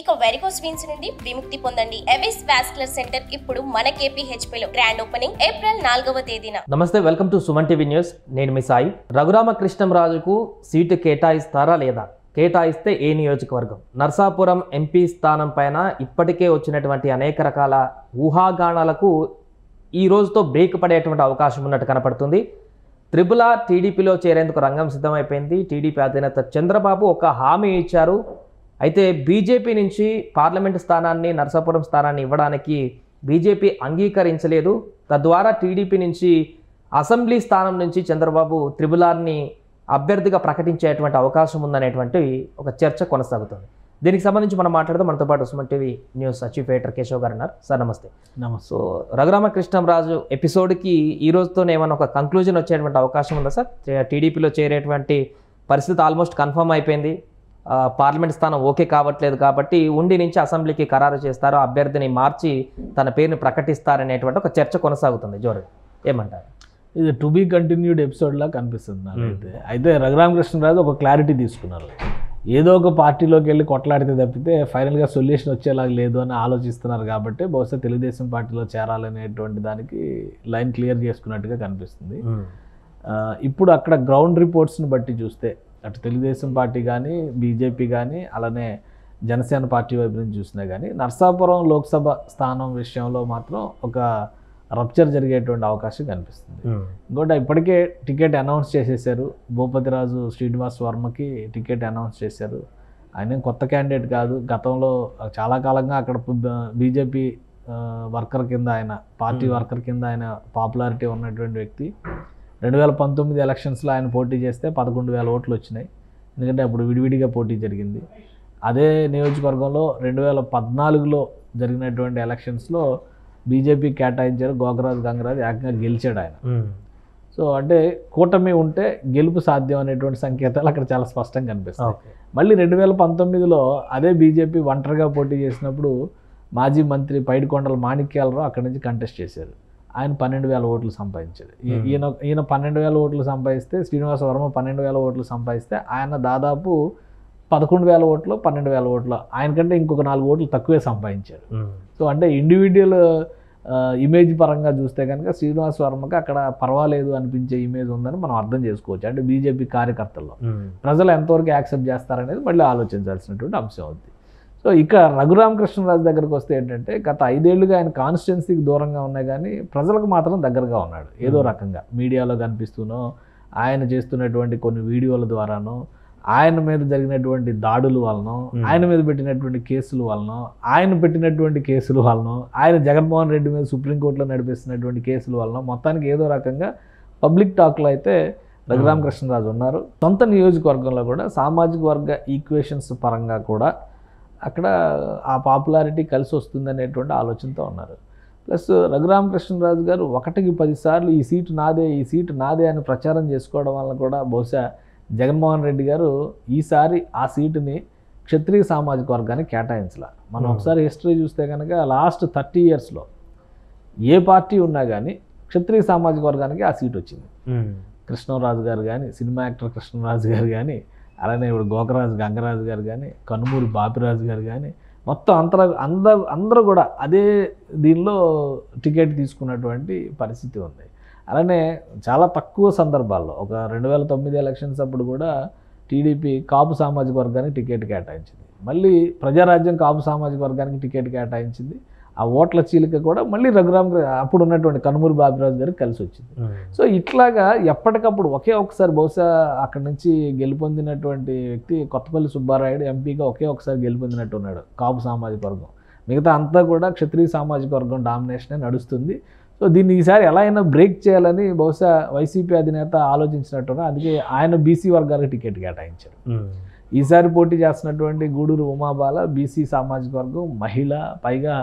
ఇక varicose veins నుండి విముక్తి పొందండి. ఎవిస్ వాస్కులర్ సెంటర్ ఇప్పుడు మన KPHPలో గ్రాండ్ ఓపెనింగ్ ఏప్రిల్ 4వ తేదీన. నమస్తే, welcome to Suman TV news. నేను మీ సాయి. రఘురామకృష్ణంరాజుకు సీటు కేటాయిస్తారా లేదా, కేటాయిస్తే ఏ నియోజకవర్గం? నర్సాపురం ఎంపీ స్థానం పైన ఇప్పటికే వచ్చినటువంటి అనేక రకాల ఊహాగానాలకు ఈ రోజుతో బ్రేక్ పడేటువంటి అవకాశం ఉన్నట్టు కనపడుతుంది. త్రిపుల్ ఆర్ టీడీపీలో చేరేందుకు రంగం సిద్ధమైపోయింది. టీడీపీ అధినేత చంద్రబాబు ఒక హామీ ఇచ్చారు. అయితే బీజేపీ నుంచి పార్లమెంటు స్థానాన్ని, నర్సాపురం స్థానాన్ని ఇవ్వడానికి బీజేపీ అంగీకరించలేదు. తద్వారా టీడీపీ నుంచి అసెంబ్లీ స్థానం నుంచి చంద్రబాబు త్రిపుల్ ఆర్ని అభ్యర్థిగా ప్రకటించేటువంటి అవకాశం ఉందనేటువంటి ఒక చర్చ కొనసాగుతుంది. దీనికి సంబంధించి మనం మాట్లాడదాం. మనతో పాటు Suman TV news chief editor Keshav గారు ఉన్నారు. సార్ నమస్తే. నమస్తే. సో రఘురామకృష్ణంరాజు ఎపిసోడ్కి ఈ రోజుతో ఏమైనా ఒక కంక్లూజన్ వచ్చేటువంటి అవకాశం ఉందా సార్? టీడీపీలో చేరేటువంటి పరిస్థితి ఆల్మోస్ట్ కన్ఫర్మ్ అయిపోయింది. పార్లమెంట్ స్థానం ఓకే కావట్లేదు కాబట్టి ఉండి నుంచి అసెంబ్లీకి ఖరారు చేస్తారు, అభ్యర్థిని మార్చి తన పేరుని ప్రకటిస్తారనేటువంటి ఒక చర్చ కొనసాగుతుంది. జోరు ఏమంటారు? ఇది టు బీ కంటిన్యూడ్ ఎపిసోడ్లా కనిపిస్తుంది నాకైతే. అయితే రఘురామకృష్ణరాజు ఒక క్లారిటీ తీసుకున్నారు. ఏదో ఒక పార్టీలోకి వెళ్ళి కొట్లాడితే తప్పితే ఫైనల్గా సొల్యూషన్ వచ్చేలాగా లేదు అని ఆలోచిస్తున్నారు. కాబట్టి బహుశా తెలుగుదేశం పార్టీలో చేరాలనేటువంటి దానికి లైన్ క్లియర్ చేసుకున్నట్టుగా కనిపిస్తుంది. ఇప్పుడు అక్కడ గ్రౌండ్ రిపోర్ట్స్ని బట్టి చూస్తే అటు తెలుగుదేశం పార్టీ కానీ, బీజేపీ కానీ, అలానే జనసేన పార్టీ వైపు నుంచి చూసినా కానీ నర్సాపురం లోక్సభ స్థానం విషయంలో మాత్రం ఒక రప్చర్ జరిగేటువంటి అవకాశం కనిపిస్తుంది. ఇంకోటి ఇప్పటికే టికెట్ అనౌన్స్ చేసేసారు. భూపతిరాజు శ్రీనివాస్ వర్మకి టికెట్ అనౌన్స్ చేశారు. ఆయన కొత్త క్యాండిడేట్ కాదు. గతంలో చాలా కాలంగా అక్కడ బీజేపీ వర్కర్ కింద, ఆయన పార్టీ వర్కర్ కింద ఆయన పాపులారిటీ ఉన్నటువంటి వ్యక్తి. 2019 ఎలక్షన్స్లో ఆయన పోటీ చేస్తే 11,000 ఓట్లు వచ్చినాయి. ఎందుకంటే అప్పుడు విడివిడిగా పోటీ జరిగింది. అదే నియోజకవర్గంలో 2014లో జరిగినటువంటి ఎలక్షన్స్లో బీజేపీ కేటాయించారు. గోకరాజు గంగరాజు ఏకంగా గెలిచాడు ఆయన. సో అంటే కూటమి ఉంటే గెలుపు సాధ్యం అనేటువంటి సంకేతాలు అక్కడ చాలా స్పష్టంగా కనిపిస్తాయి. మళ్ళీ 2019లో అదే బీజేపీ ఒంటరిగా పోటీ చేసినప్పుడు మాజీ మంత్రి పైడికొండల మాణిక్యాలరావు అక్కడి నుంచి కంటెస్ట్ చేశారు. ఆయన 12,000 ఓట్లు సంపాదించాడు. ఈయన 12,000 ఓట్లు సంపాదిస్తే, శ్రీనివాస వర్మ 12,000 ఓట్లు సంపాదిస్తే ఆయన దాదాపు 11,000 ఓట్లు, 12,000 ఓట్లు, ఆయనకంటే ఇంకొక 4 ఓట్లు తక్కువే సంపాదించారు. సో అంటే ఇండివిజువల్ ఇమేజ్ పరంగా చూస్తే కనుక శ్రీనివాస వర్మకి అక్కడ పర్వాలేదు అనిపించే ఇమేజ్ ఉందని మనం అర్థం చేసుకోవచ్చు. అంటే బీజేపీ కార్యకర్తల్లో ప్రజలు ఎంతవరకు యాక్సెప్ట్ చేస్తారనేది మళ్ళీ ఆలోచించాల్సినటువంటి అంశం అవుతుంది. సో ఇక రఘురామకృష్ణరాజు దగ్గరకు వస్తే ఏంటంటే గత 5 ఏళ్లుగా ఆయన కాన్స్టిట్యున్సీకి దూరంగా ఉన్నాయి కానీ ప్రజలకు మాత్రం దగ్గరగా ఉన్నాడు. ఏదో రకంగా మీడియాలో కనిపిస్తూనో, ఆయన చేస్తున్నటువంటి కొన్ని వీడియోల ద్వారానో, ఆయన మీద జరిగినటువంటి దాడుల వలనో, ఆయన మీద పెట్టినటువంటి కేసుల వలనో, ఆయన జగన్మోహన్ రెడ్డి మీద సుప్రీంకోర్టులో నడిపిస్తున్నటువంటి కేసుల వలన మొత్తానికి ఏదో రకంగా పబ్లిక్ టాక్లో అయితే రఘురామకృష్ణరాజు ఉన్నారు. సొంత నియోజకవర్గంలో కూడా సామాజిక వర్గ ఈక్వేషన్స్ పరంగా కూడా అక్కడ ఆ పాపులారిటీ కలిసి వస్తుంది అనేటువంటి ఆలోచనతో ఉన్నారు. ప్లస్ రఘురామకృష్ణరాజు గారు 1కి 10 సార్లు ఈ సీటు నాదే అని ప్రచారం చేసుకోవడం వల్ల కూడా బహుశా జగన్మోహన్ రెడ్డి గారు ఈసారి ఆ సీటుని క్షత్రియ సామాజిక వర్గానికి కేటాయించాల. మనం ఒకసారి హిస్టరీ చూస్తే కనుక లాస్ట్ 30 ఇయర్స్లో ఏ పార్టీ ఉన్నా కానీ క్షత్రియ సామాజిక వర్గానికి ఆ సీట్ వచ్చింది. కృష్ణరాజు గారు కానీ, సినిమా యాక్టర్ కృష్ణరాజు గారు కానీ, అలానే ఇప్పుడు గోకరాజు గంగరాజు గారు కానీ, కనుమూరి బాపిరాజు గారు కానీ, మొత్తం అందరూ కూడా అదే దీనిలో టికెట్ తీసుకున్నటువంటి పరిస్థితి ఉంది. అలానే చాలా తక్కువ సందర్భాల్లో ఒక 2009 ఎలక్షన్స్ అప్పుడు కూడా టీడీపీ కాపు సామాజిక వర్గానికి టికెట్ కేటాయించింది. మళ్ళీ ప్రజారాజ్యం కాపు సామాజిక వర్గానికి టికెట్ కేటాయించింది. ఆ ఓట్ల చీలిక కూడా మళ్ళీ అప్పుడు ఉన్నటువంటి కనుమూరి బాపిరాజు గారికి కలిసి వచ్చింది. సో ఇట్లాగా ఎప్పటికప్పుడు ఒకసారి బహుశా అక్కడి నుంచి గెలుపొందినటువంటి వ్యక్తి కొత్తపల్లి సుబ్బారాయుడు ఎంపీగా ఒకసారి గెలుపొందినట్టు ఉన్నాడు కాపు సామాజిక వర్గం. మిగతా అంతా కూడా క్షత్రియ సామాజిక వర్గం డామినేషనే నడుస్తుంది. సో దీన్ని ఈసారి ఎలా అయినా బ్రేక్ చేయాలని బహుశా వైసీపీ అధినేత ఆలోచించినట్టున్నా. అందుకే ఆయన బీసీ వర్గాలకు టికెట్ కేటాయించారు. ఈసారి పోటీ చేస్తున్నటువంటి గూడూరు ఉమాబాల బీసీ సామాజిక వర్గం, మహిళ, పైగా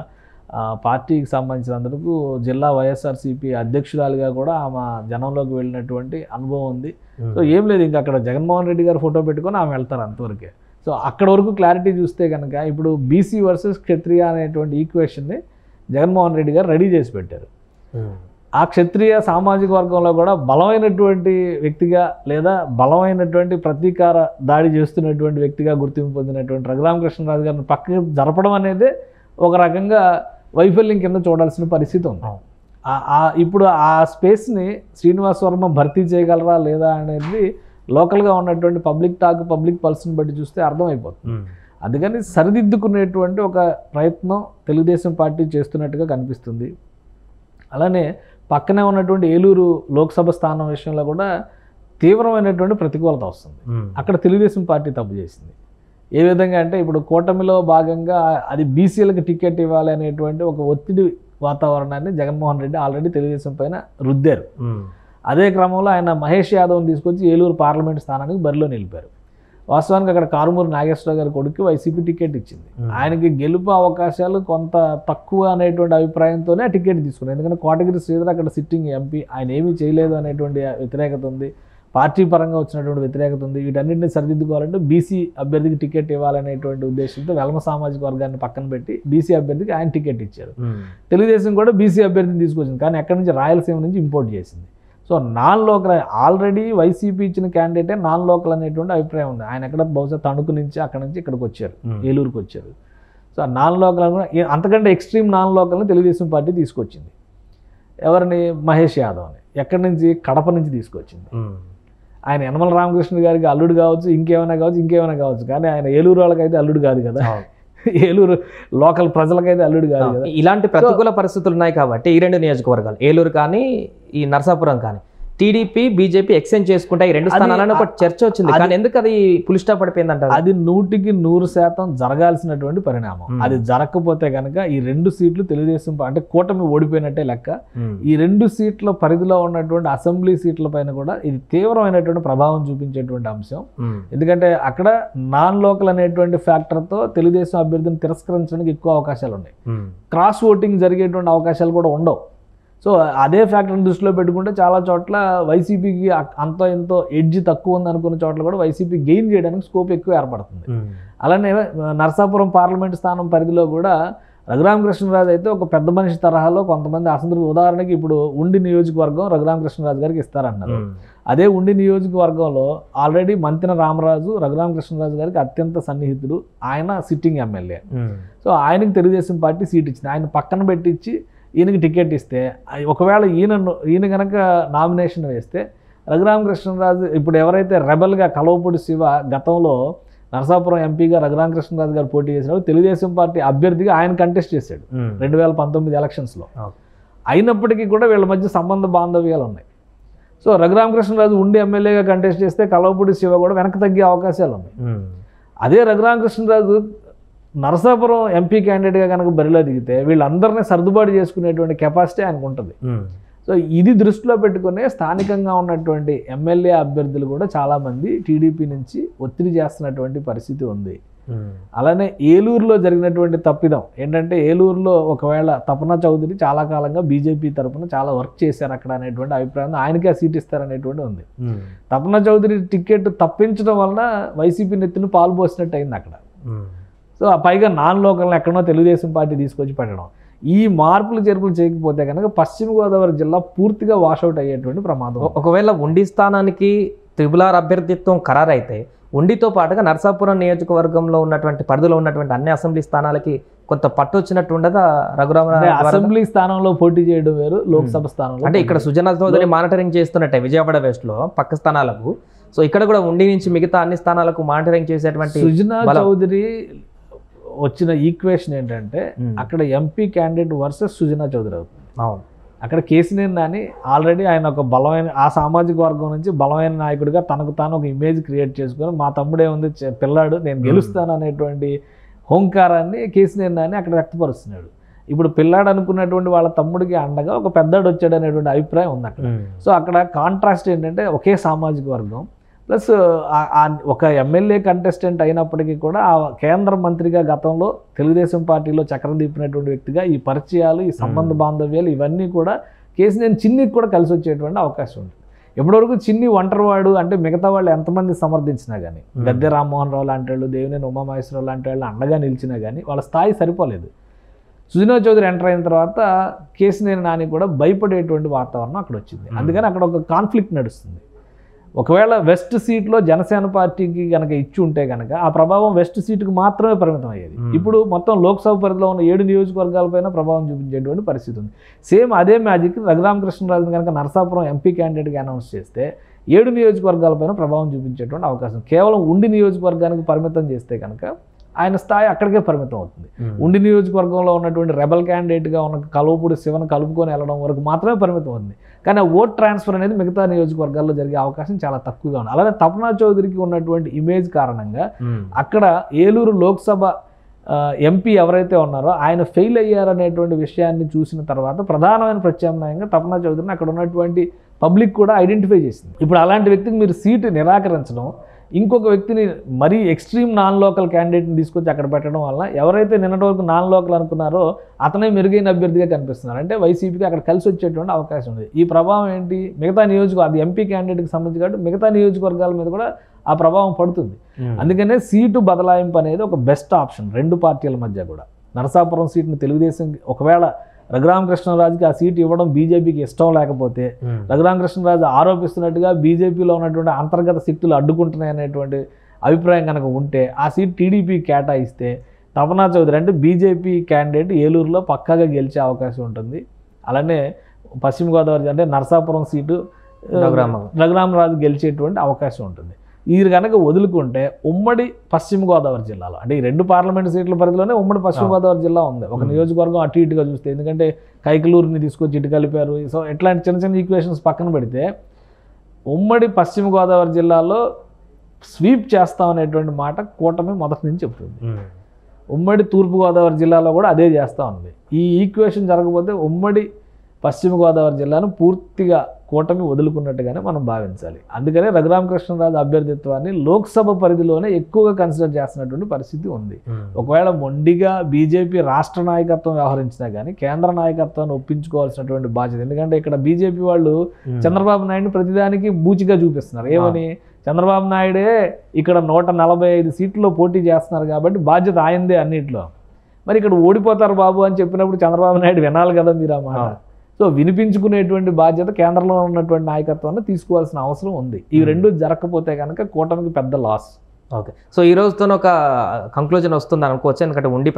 పార్టీకి సంబంధించినందుకు జిల్లా వైఎస్ఆర్సీపీ అధ్యక్షురాలుగా కూడా ఆమె జనంలోకి వెళ్ళినటువంటి అనుభవం ఉంది. సో ఏం లేదు, ఇంకా అక్కడ జగన్మోహన్ రెడ్డి గారు ఫోటో పెట్టుకొని ఆమె వెళ్తారు అంతవరకే. సో అక్కడ వరకు క్లారిటీ చూస్తే కనుక ఇప్పుడు బీసీ వర్సెస్ క్షత్రియ అనేటువంటి ఈక్వేషన్ని జగన్మోహన్ రెడ్డి గారు రెడీ చేసి పెట్టారు. ఆ క్షత్రియ సామాజిక వర్గంలో కూడా బలమైనటువంటి వ్యక్తిగా లేదా బలమైనటువంటి ప్రతీకార దాడి చేస్తున్నటువంటి వ్యక్తిగా గుర్తింపు పొందినటువంటి రఘురామకృష్ణరాజు గారిని పక్కకి జరపడం అనేది ఒక రకంగా వైఫల్యం కింద చూడాల్సిన పరిస్థితి ఉంది. ఇప్పుడు ఆ స్పేస్ని శ్రీనివాస్ వర్మ భర్తీ చేయగలరా లేదా అనేది లోకల్గా ఉన్నటువంటి పబ్లిక్ టాక్, పబ్లిక్ పల్స్ని బట్టి చూస్తే అర్థమైపోతుంది. అందుకని సరిదిద్దుకునేటువంటి ఒక ప్రయత్నం తెలుగుదేశం పార్టీ చేస్తున్నట్టుగా కనిపిస్తుంది. అలానే పక్కనే ఉన్నటువంటి ఏలూరు లోక్సభ స్థానం విషయంలో కూడా తీవ్రమైనటువంటి ప్రతికూలత వస్తుంది. అక్కడ తెలుగుదేశం పార్టీ తప్పు చేసింది. ఏ విధంగా అంటే ఇప్పుడు కూటమిలో భాగంగా అది బీసీలకు టికెట్ ఇవ్వాలి అనేటువంటి ఒక ఒత్తిడి వాతావరణాన్ని జగన్మోహన్ రెడ్డి ఆల్రెడీ తెలుగుదేశం పైన రుద్దారు. అదే క్రమంలో ఆయన మహేష్ యాదవ్ని తీసుకొచ్చి ఏలూరు పార్లమెంట్ స్థానానికి బరిలో నిలిపారు. వాస్తవానికి అక్కడ కారుమూరి నాగేశ్వరరావు గారి కొడుకు వైసీపీ టికెట్ ఇచ్చింది. ఆయనకి గెలుపు అవకాశాలు కొంత తక్కువ అనేటువంటి అభిప్రాయంతోనే ఆ టికెట్ తీసుకున్నారు. ఎందుకంటే కోటగిరి శ్రీధర్ అక్కడ సిట్టింగ్ ఎంపీ, ఆయన ఏమీ చేయలేదు అనేటువంటి వ్యతిరేకత ఉంది, పార్టీ పరంగా వచ్చినటువంటి వ్యతిరేకత ఉంది. వీటన్నింటినీ సరిదిద్దుకోవాలంటే బీసీ అభ్యర్థికి టికెట్ ఇవ్వాలనేటువంటి ఉద్దేశంతో వెలమ సామాజిక వర్గాన్ని పక్కన పెట్టి బీసీ అభ్యర్థికి ఆయన టికెట్ ఇచ్చారు. తెలుగుదేశం కూడా బీసీ అభ్యర్థిని తీసుకొచ్చింది, కానీ ఎక్కడి నుంచి రాయలసీమ నుంచి ఇంపోర్ట్ చేసింది. So non local already YCP ఇచ్చిన క్యాండిడేటే నాన్ లోకల్ అనేటువంటి అభిప్రాయం ఉంది. ఆయన ఎక్కడ బహుశా తణుకు నుంచి అక్కడ నుంచి ఇక్కడికి వచ్చారు, ఏలూరుకి వచ్చారు. సో నాన్ లోకల్ అంతకంటే ఎక్స్ట్రీమ్ నాన్ లోకల్ని తెలుగుదేశం పార్టీ తీసుకొచ్చింది. ఎవరిని? మహేష్ యాదవ్ని. ఎక్కడి నుంచి? కడప నుంచి తీసుకొచ్చింది. ఆయన యనమల రామకృష్ణ గారికి అల్లుడు కావచ్చు, ఇంకేమైనా కావచ్చు, కానీ ఆయన ఏలూరు వాళ్ళకైతే అల్లుడు కాదు కదా, ఏలూరు లోకల్ ప్రజలకైతే అల్లుడు కాదు కదా. ఇలాంటి ప్రతికూల పరిస్థితులు ఉన్నాయి కాబట్టి ఈ రెండు నియోజకవర్గాలు ఏలూరు కానీ ఈ నరసాపురం కానీ టీడీపీ బీజేపీ ఎక్స్చేంజ్ చేసుకుంటే ఈ రెండు స్థానాలను ఒక చర్చ వచ్చింది. కానీ ఎందుకు అది పులి స్టాప్ పడిపోయిందంటారు? అది 100% జరగాల్సినటువంటి పరిణామం. అది జరగకపోతే కనుక ఈ 2 సీట్లు తెలుగుదేశం అంటే కూటమి ఓడిపోయినట్టే లెక్క. ఈ 2 సీట్ల పరిధిలో ఉన్నటువంటి అసెంబ్లీ సీట్ల పైన కూడా ఇది తీవ్రమైనటువంటి ప్రభావం చూపించేటువంటి అంశం. ఎందుకంటే అక్కడ నాన్ లోకల్ అనేటువంటి ఫ్యాక్టర్తో తెలుగుదేశం అభ్యర్థిని తిరస్కరించడానికి ఎక్కువ అవకాశాలు ఉన్నాయి. క్రాస్ ఓటింగ్ జరిగేటువంటి అవకాశాలు కూడా ఉండవు. సో అదే ఫ్యాక్టర్ని దృష్టిలో పెట్టుకుంటే చాలా చోట్ల వైసీపీకి అంతో ఎంతో ఎడ్జ్ తక్కువ ఉంది అనుకున్న చోట్ల కూడా వైసీపీ గెయిన్ చేయడానికి స్కోప్ ఎక్కువ ఏర్పడుతుంది. అలానే నరసాపురం పార్లమెంట్ స్థానం పరిధిలో కూడా రఘురామకృష్ణరాజు అయితే ఒక పెద్ద మనిషి తరహాలో కొంతమంది అసంతృప్తి, ఉదాహరణకి ఇప్పుడు ఉండి నియోజకవర్గం రఘురామకృష్ణరాజు గారికి ఇస్తారన్నారు. అదే ఉండి నియోజకవర్గంలో ఆల్రెడీ మంతెన రామరాజు రఘురామకృష్ణరాజు గారికి అత్యంత సన్నిహితుడు, ఆయన సిట్టింగ్ ఎమ్మెల్యే. సో ఆయనకి తెలుగుదేశం పార్టీ సీట్ ఇచ్చింది. ఆయన పక్కన పెట్టించి ఈయనకి టికెట్ ఇస్తే, ఒకవేళ ఈయన కనుక నామినేషన్ వేస్తే రఘురామకృష్ణరాజు ఇప్పుడు ఎవరైతే రెబల్గా కలవపూడి శివ గతంలో నరసాపురం ఎంపీగా రఘురామకృష్ణరాజు గారు పోటీ చేసినప్పుడు తెలుగుదేశం పార్టీ అభ్యర్థిగా ఆయన కంటెస్ట్ చేశాడు 2019 ఎలక్షన్స్లో. అయినప్పటికీ కూడా వీళ్ళ మధ్య సంబంధ బాంధవ్యాలు ఉన్నాయి. సో రఘురామకృష్ణరాజు ఉండి ఎమ్మెల్యేగా కంటెస్ట్ చేస్తే కలవపూడి శివ కూడా వెనక్కి తగ్గే అవకాశాలు ఉన్నాయి. అదే రఘురామకృష్ణరాజు నరసాపురం ఎంపీ క్యాండిడేట్గా కనుక బరిలో దిగితే వీళ్ళందరినీ సర్దుబాటు చేసుకునేటువంటి కెపాసిటీ ఆయనకు ఉంటుంది. సో ఇది దృష్టిలో పెట్టుకునే స్థానికంగా ఉన్నటువంటి ఎమ్మెల్యే అభ్యర్థులు కూడా చాలామంది టీడీపీ నుంచి ఒత్తిడి చేస్తున్నటువంటి పరిస్థితి ఉంది. అలానే ఏలూరులో జరిగినటువంటి తప్పిదం ఏంటంటే, ఏలూరులో ఒకవేళ తపన చౌదరి చాలా కాలంగా బీజేపీ తరఫున చాలా వర్క్ చేశారు అక్కడ అనేటువంటి అభిప్రాయం, ఆయనకి ఆ సీట్ ఇస్తారనేటువంటి ఉంది. తపన చౌదరి టికెట్ తప్పించడం వలన వైసీపీ నెత్తిని పాలు పోసినట్టు అయింది అక్కడ. సో పైగా నాన్ లోకల్ని ఎక్కడో తెలుగుదేశం పార్టీ తీసుకొచ్చి పెట్టడం, ఈ మార్పులు చేర్పులు చేయకపోతే కనుక పశ్చిమ గోదావరి జిల్లా పూర్తిగా వాషౌట్ అయ్యేటువంటి ప్రమాదం. ఒకవేళ ఉండి స్థానానికి త్రిపులార్ అభ్యర్థిత్వం ఖరారైతే ఉండితో పాటుగా నరసాపురం నియోజకవర్గంలో ఉన్నటువంటి పరిధిలో ఉన్నటువంటి అన్ని అసెంబ్లీ స్థానాలకి కొంత పట్టు వచ్చినట్టు ఉండదా? అసెంబ్లీ స్థానంలో పోటీ చేయడం వేరు, లోక్సభ స్థానంలో అంటే ఇక్కడ సుజనా చౌదరి మానిటరింగ్ చేస్తున్నట్టే విజయవాడ వెస్ట్లో పక్క స్థానాలకు. సో ఇక్కడ కూడా ఉండి నుంచి మిగతా అన్ని స్థానాలకు మానిటరింగ్ చేసేటువంటి సుజనా చౌదరి వచ్చిన ఈక్వేషన్ ఏంటంటే అక్కడ MP candidate versus Sujana Chowdary అవుతుంది. అవును, అక్కడ కేసీనేని నాని ఆల్రెడీ ఆయన ఒక బలమైన ఆ సామాజిక వర్గం నుంచి బలమైన నాయకుడిగా తనకు తాను ఒక ఇమేజ్ క్రియేట్ చేసుకొని, మా తమ్ముడే ఉంది పిల్లాడు నేను గెలుస్తాను అనేటువంటి హోంకారాన్ని కేసీనేని నాని అక్కడ వ్యక్తపరుస్తున్నాడు. ఇప్పుడు పిల్లాడు అనుకున్నటువంటి వాళ్ళ తమ్ముడికి అండగా ఒక పెద్దాడు వచ్చాడు అనేటువంటి అభిప్రాయం ఉంది అక్కడ. సో అక్కడ కాంట్రాస్ట్ ఏంటంటే ఒకే సామాజిక వర్గం ప్లస్ ఒక ఎమ్మెల్యే కంటెస్టెంట్ అయినప్పటికీ కూడా ఆ కేంద్ర మంత్రిగా గతంలో తెలుగుదేశం పార్టీలో చక్రం తిప్పినటువంటి వ్యక్తిగా ఈ పరిచయాలు, ఈ సంబంధ బాంధవ్యాలు ఇవన్నీ కూడా కేసీనేని చిన్నికి కూడా కలిసి వచ్చేటువంటి అవకాశం ఉంటుంది. ఎప్పటివరకు చిన్ని ఒంటరివాడు అంటే మిగతా వాళ్ళు ఎంతమంది సమర్థించినా కానీ, గద్దె రామ్మోహన్ రావు లాంటి వాళ్ళు, దేవినేని ఉమామహేశ్వరరావు లాంటి వాళ్ళు అండగా నిలిచినా కానీ వాళ్ళ స్థాయి సరిపోలేదు. సుజనా చౌదరి ఎంటర్ అయిన తర్వాత కేసినేని నాని కూడా భయపడేటువంటి వాతావరణం అక్కడ వచ్చింది. అందుకని అక్కడ ఒక కాన్ఫ్లిక్ట్ నడుస్తుంది. ఒకవేళ వెస్ట్ సీట్లో జనసేన పార్టీకి కనుక ఇచ్చి ఉంటే కనుక ఆ ప్రభావం వెస్ట్ సీటుకు మాత్రమే పరిమితం అయ్యేది. ఇప్పుడు మొత్తం లోక్సభ పరిధిలో ఉన్న 7 నియోజకవర్గాలపైన ప్రభావం చూపించేటువంటి పరిస్థితి ఉంది. సేమ్ అదే మ్యాజిక్ రఘురామకృష్ణరాజుని కనుక నరసాపురం ఎంపీ క్యాండిడేట్గా అనౌన్స్ చేస్తే 7 నియోజకవర్గాలపైన ప్రభావం చూపించేటువంటి అవకాశం. కేవలం ఉండి నియోజకవర్గానికి పరిమితం చేస్తే కనుక ఆయన స్థాయి అక్కడికే పరిమితం అవుతుంది. ఉండి నియోజకవర్గంలో ఉన్నటువంటి రెబల్ క్యాండిడేట్గా ఉన్న కలువపూడి శివను కలుపుకొని వెళ్ళడం వరకు మాత్రమే పరిమితం ఉంది. కానీ ఆ ఓట్ ట్రాన్స్ఫర్ అనేది మిగతా నియోజకవర్గాల్లో జరిగే అవకాశం చాలా తక్కువగా ఉంది. అలాగే తపనా చౌదరికి ఉన్నటువంటి ఇమేజ్ కారణంగా అక్కడ ఏలూరు లోక్సభ ఎంపీ ఎవరైతే ఉన్నారో ఆయన ఫెయిల్ అయ్యారనేటువంటి విషయాన్ని చూసిన తర్వాత ప్రధానమైన ప్రత్యామ్నాయంగా తపనా చౌదరిని అక్కడ ఉన్నటువంటి పబ్లిక్ కూడా ఐడెంటిఫై చేసింది. ఇప్పుడు అలాంటి వ్యక్తికి మీరు సీటు నిరాకరించడం, ఇంకొక వ్యక్తిని మరీ ఎక్స్ట్రీమ్ నాన్ లోకల్ క్యాండిడేట్ని తీసుకొచ్చి అక్కడ పెట్టడం వల్ల ఎవరైతే నిన్నటి వరకు నాన్ లోకల్ అనుకున్నారో అతనే మెరుగైన అభ్యర్థిగా కనిపిస్తున్నారు. అంటే వైసీపీకి అక్కడ కలిసి వచ్చేటువంటి అవకాశం ఉంది. ఈ ప్రభావం ఏంటి, మిగతా అది ఎంపీ క్యాండిడేట్కి సంబంధించి కాబట్టి మిగతా నియోజకవర్గాల మీద కూడా ఆ ప్రభావం పడుతుంది. అందుకనే సీటు బదలాయింపు అనేది ఒక బెస్ట్ ఆప్షన్ 2 పార్టీల మధ్య కూడా. నరసాపురం సీట్ని తెలుగుదేశం ఒకవేళ రఘురామకృష్ణరాజుకి ఆ సీటు ఇవ్వడం బీజేపీకి ఇష్టం లేకపోతే, రఘురామకృష్ణరాజు ఆరోపిస్తున్నట్టుగా బీజేపీలో ఉన్నటువంటి అంతర్గత శక్తులు అడ్డుకుంటున్నాయి అనేటువంటి అభిప్రాయం కనుక ఉంటే ఆ సీట్ టీడీపీకి కేటాయిస్తే తపనా చౌదరి అంటే బీజేపీ క్యాండిడేట్ ఏలూరులో పక్కాగా గెలిచే అవకాశం ఉంటుంది. అలానే పశ్చిమ గోదావరి అంటే నరసాపురం సీటు రఘురామరాజు గెలిచేటువంటి అవకాశం ఉంటుంది. ఇది కనుక వదులుకుంటే ఉమ్మడి పశ్చిమ గోదావరి జిల్లాలో అంటే ఈ 2 పార్లమెంట్ సీట్ల పరిధిలోనే ఉమ్మడి పశ్చిమ గోదావరి జిల్లా ఉంది. ఒక నియోజకవర్గం అటు ఇటుగా చూస్తే, ఎందుకంటే కైకలూరుని తీసుకొచ్చి ఇటు కలిపారు. సో ఇట్లాంటి చిన్న చిన్న ఈక్వేషన్స్ పక్కన పెడితే ఉమ్మడి పశ్చిమ గోదావరి జిల్లాలో స్వీప్ చేస్తామనేటువంటి మాట కూటమి మొదటి నుంచి చెప్తుంది. ఉమ్మడి తూర్పుగోదావరి జిల్లాలో కూడా అదే చేస్తూ ఉంది. ఈ ఈక్వేషన్ జరగకపోతే ఉమ్మడి పశ్చిమ గోదావరి జిల్లాను పూర్తిగా కూటమి వదులుకున్నట్టుగానే మనం భావించాలి. అందుకనే రఘురామకృష్ణరాజు అభ్యర్థిత్వాన్ని లోక్సభ పరిధిలోనే ఎక్కువగా కన్సిడర్ చేస్తున్నటువంటి పరిస్థితి ఉంది. ఒకవేళ మొండిగా బీజేపీ రాష్ట్ర నాయకత్వం వ్యవహరించినా కానీ కేంద్ర నాయకత్వాన్ని ఒప్పించుకోవాల్సినటువంటి బాధ్యత. ఎందుకంటే ఇక్కడ బీజేపీ వాళ్ళు చంద్రబాబు నాయుడుని ప్రతిదానికి బూచిగా చూపిస్తున్నారు. ఏమని, చంద్రబాబు నాయుడే ఇక్కడ 145 సీట్లలో పోటీ చేస్తున్నారు కాబట్టి బాధ్యత ఆయనదే అన్నింటిలో. మరి ఇక్కడ ఓడిపోతారు బాబు అని చెప్పినప్పుడు చంద్రబాబు నాయుడు వినాలి కదా మీరు ఆ మాట. సో వినిపించుకునేటువంటి బాధ్యత కేంద్రంలో ఉన్నటువంటి నాయకత్వాన్ని తీసుకోవాల్సిన అవసరం ఉంది. ఇవి 2 జరగకపోతే కనుక కూటమికి పెద్ద లాస్. ఓకే, సో ఈ రోజుతో ఒక కంక్లూజన్ వస్తుంది అనుకోవచ్చు. ఎందుకంటే ఉండి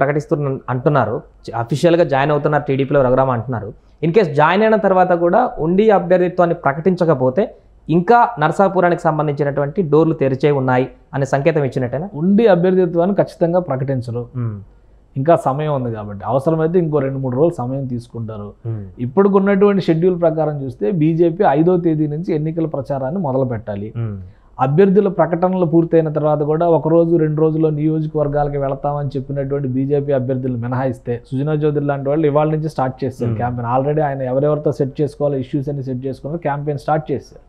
అంటున్నారు, అఫీషియల్గా జాయిన్ అవుతున్నారు టీడీపీలో రఘురామ అంటున్నారు. ఇన్ కేస్ జాయిన్ అయిన తర్వాత కూడా ఉండి అభ్యర్థిత్వాన్ని ప్రకటించకపోతే ఇంకా నరసాపురానికి సంబంధించినటువంటి డోర్లు తెరిచే ఉన్నాయి అనే సంకేతం ఇచ్చినట్టేనా? ఉండి అభ్యర్థిత్వాన్ని ఖచ్చితంగా ప్రకటించరు. ఇంకా సమయం ఉంది కాబట్టి అవసరమైతే ఇంకో 2-3 రోజులు సమయం తీసుకుంటారు. ఇప్పటికున్నటువంటి షెడ్యూల్ ప్రకారం చూస్తే బీజేపీ 5వ తేదీ నుంచి ఎన్నికల ప్రచారాన్ని మొదలు పెట్టాలి. అభ్యర్థుల ప్రకటనలు పూర్తయిన తర్వాత కూడా 1 రోజు 2 రోజుల్లో నియోజకవర్గాలకు వెళతామని చెప్పినటువంటి బీజేపీ అభ్యర్థులు మినహాయిస్తే సుజనా చౌదరి లాంటి వాళ్ళు ఇవాళ నుంచి స్టార్ట్ చేస్తారు క్యాంపెయిన్. ఆల్రెడీ ఆయన ఎవరెవరితో సెట్ చేసుకోవాలో ఇష్యూస్ అన్ని సెట్ చేసుకుని క్యాంపెయిన్ స్టార్ట్ చేశారు.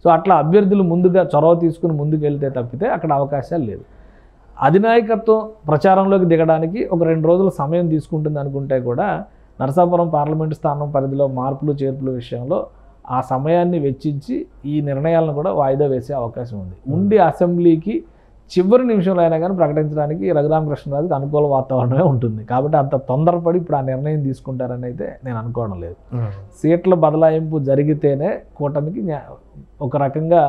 సో అట్లా అభ్యర్థులు ముందుగా చొరవ తీసుకుని ముందుకు వెళ్తే తప్పితే అక్కడ అవకాశాలు లేదు. అధినాయకత్వం ప్రచారంలోకి దిగడానికి ఒక 2 రోజుల సమయం తీసుకుంటుంది అనుకుంటే కూడా నరసాపురం పార్లమెంటు స్థానం పరిధిలో మార్పులు చేర్పుల విషయంలో ఆ సమయాన్ని వెచ్చించి ఈ నిర్ణయాలను కూడా వాయిదా వేసే అవకాశం ఉంది. ఉండి అసెంబ్లీకి చివరి నిమిషంలో అయినా కానీ ప్రకటించడానికి రఘురామకృష్ణరాజుకి అనుకూల వాతావరణమే ఉంటుంది. కాబట్టి అంత తొందరపడి ఇప్పుడు ఆ నిర్ణయం తీసుకుంటారని అయితే నేను అనుకోవడం లేదు. సీట్ల బదలాయింపు జరిగితేనే కూటమికి ఒక రకంగా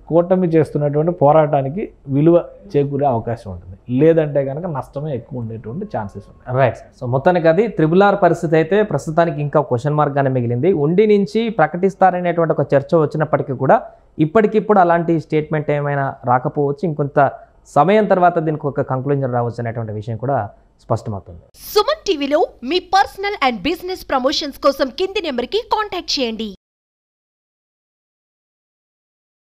కూటమి చేస్తున్నటువంటి పోరాటానికి విలువ చేకూరే అవకాశం ఉంటుంది. లేదంటే కనుక నష్టమే ఎక్కువ ఉండేటువంటి ఛాన్సెస్ ఉన్నాయి. రైట్. సో మొత్తానికి అది RRR పరిస్థితి అయితే ప్రస్తుతానికి ఇంకా క్వశ్చన్ మార్క్గానే మిగిలింది. ఉండి నుంచి ప్రకటిస్తారనేటువంటి ఒక చర్చ వచ్చినప్పటికీ కూడా ఇప్పటికిప్పుడు అలాంటి స్టేట్మెంట్ ఏమైనా రాకపోవచ్చు. ఇంకొంత సమయం తర్వాత దీనికి ఒక కంక్లూజన్ రావచ్చు అనేటువంటి విషయం కూడా స్పష్టమవుతుంది. సుమన్ టీవీలో మీ పర్సనల్ అండ్ బిజినెస్ ప్రమోషన్స్ కోసం కింది నెంబర్కి కాంటాక్ట్ చేయండి.